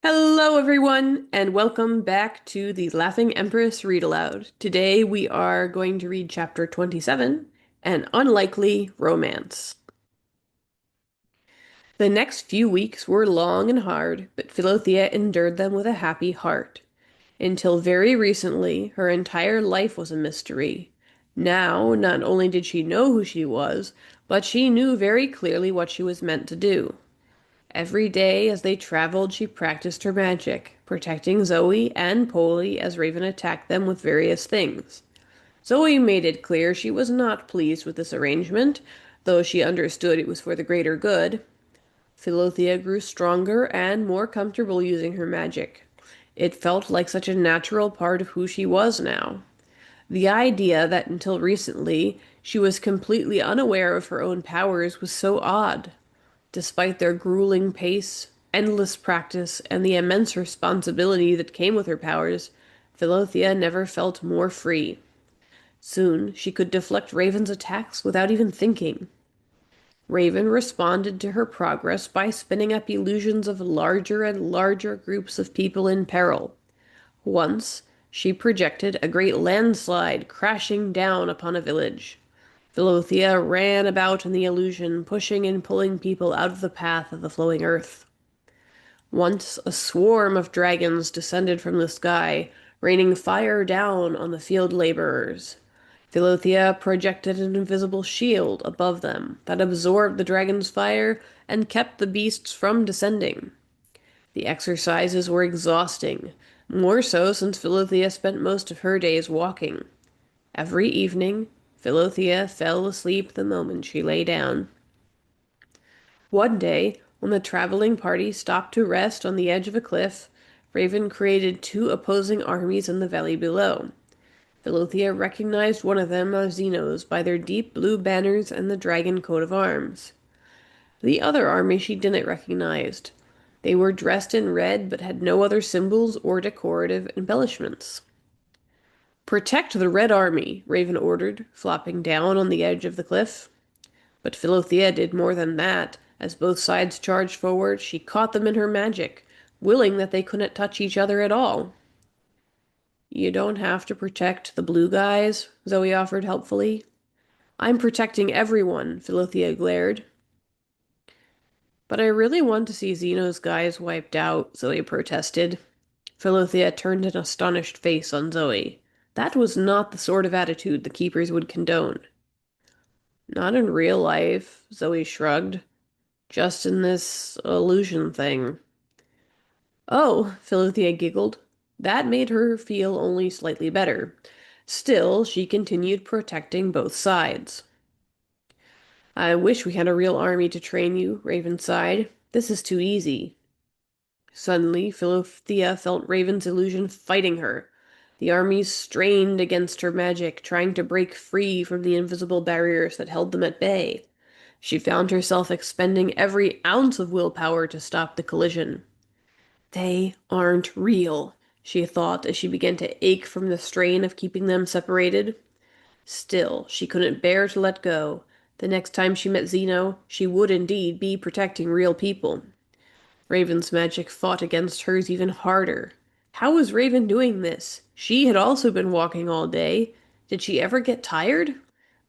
Hello, everyone, and welcome back to the Laughing Empress Read Aloud. Today we are going to read chapter 27, An Unlikely Romance. The next few weeks were long and hard, but Philothea endured them with a happy heart. Until very recently, her entire life was a mystery. Now, not only did she know who she was, but she knew very clearly what she was meant to do. Every day as they traveled, she practiced her magic, protecting Zoe and Polly as Raven attacked them with various things. Zoe made it clear she was not pleased with this arrangement, though she understood it was for the greater good. Philothea grew stronger and more comfortable using her magic. It felt like such a natural part of who she was now. The idea that until recently she was completely unaware of her own powers was so odd. Despite their grueling pace, endless practice, and the immense responsibility that came with her powers, Philothea never felt more free. Soon she could deflect Raven's attacks without even thinking. Raven responded to her progress by spinning up illusions of larger and larger groups of people in peril. Once, she projected a great landslide crashing down upon a village. Philothea ran about in the illusion, pushing and pulling people out of the path of the flowing earth. Once a swarm of dragons descended from the sky, raining fire down on the field laborers. Philothea projected an invisible shield above them that absorbed the dragon's fire and kept the beasts from descending. The exercises were exhausting, more so since Philothea spent most of her days walking. Every evening, Philothea fell asleep the moment she lay down. One day, when the traveling party stopped to rest on the edge of a cliff, Raven created two opposing armies in the valley below. Philothea recognized one of them as Zeno's by their deep blue banners and the dragon coat of arms. The other army she didn't recognize. They were dressed in red but had no other symbols or decorative embellishments. "Protect the Red Army," Raven ordered, flopping down on the edge of the cliff. But Philothea did more than that. As both sides charged forward, she caught them in her magic, willing that they couldn't touch each other at all. "You don't have to protect the blue guys," Zoe offered helpfully. "I'm protecting everyone," Philothea glared. "But I really want to see Zeno's guys wiped out," Zoe protested. Philothea turned an astonished face on Zoe. That was not the sort of attitude the keepers would condone. "Not in real life," Zoe shrugged. "Just in this illusion thing." "Oh," Philothea giggled. That made her feel only slightly better. Still, she continued protecting both sides. "I wish we had a real army to train you," Raven sighed. "This is too easy." Suddenly, Philothea felt Raven's illusion fighting her. The armies strained against her magic, trying to break free from the invisible barriers that held them at bay. She found herself expending every ounce of willpower to stop the collision. "They aren't real," she thought as she began to ache from the strain of keeping them separated. Still, she couldn't bear to let go. The next time she met Zeno, she would indeed be protecting real people. Raven's magic fought against hers even harder. How was Raven doing this? She had also been walking all day. Did she ever get tired?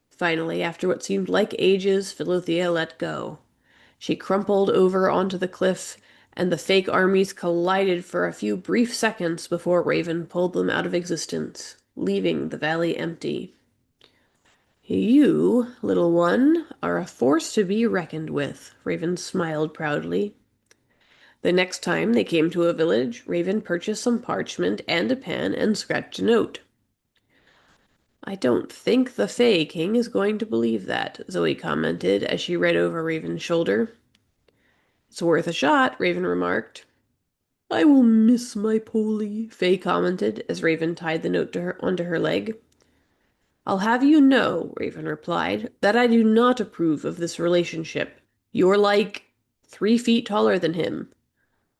Finally, after what seemed like ages, Philothea let go. She crumpled over onto the cliff, and the fake armies collided for a few brief seconds before Raven pulled them out of existence, leaving the valley empty. "You, little one, are a force to be reckoned with," Raven smiled proudly. The next time they came to a village, Raven purchased some parchment and a pen and scratched a note. "I don't think the Fae King is going to believe that," Zoe commented as she read over Raven's shoulder. "It's worth a shot," Raven remarked. "I will miss my Polly," Faye commented as Raven tied the note onto her leg. "I'll have you know," Raven replied, "that I do not approve of this relationship. You're like 3 feet taller than him."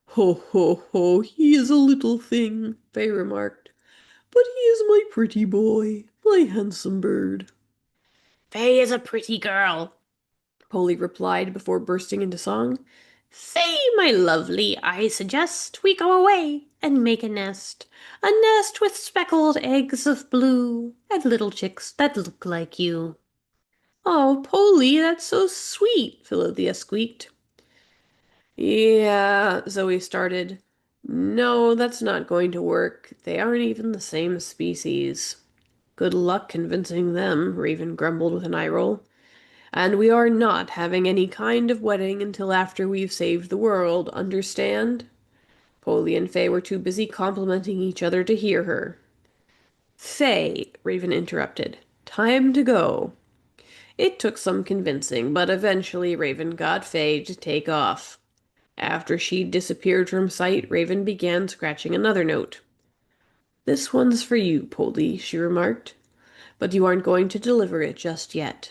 "Ho, ho, ho, he is a little thing," Faye remarked. "But he is my pretty boy, my handsome bird." Faye is a pretty girl. Polly replied before bursting into song. Say, my lovely, I suggest we go away and make a nest with speckled eggs of blue, and little chicks that look like you. Oh, Polly, that's so sweet, Philothea squeaked. Yeah, Zoe started. No, that's not going to work. They aren't even the same species. Good luck convincing them, Raven grumbled with an eye roll. And we are not having any kind of wedding until after we've saved the world, understand? Polly and Fay were too busy complimenting each other to hear her. Fay, Raven interrupted. Time to go. It took some convincing, but eventually Raven got Fay to take off. After she'd disappeared from sight, Raven began scratching another note. This one's for you, Polly, she remarked, but you aren't going to deliver it just yet.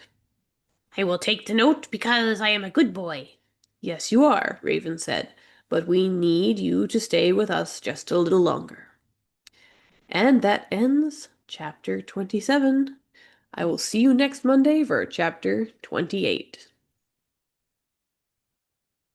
I will take the note because I am a good boy. Yes, you are, Raven said, but we need you to stay with us just a little longer. And that ends chapter 27. I will see you next Monday for chapter 28.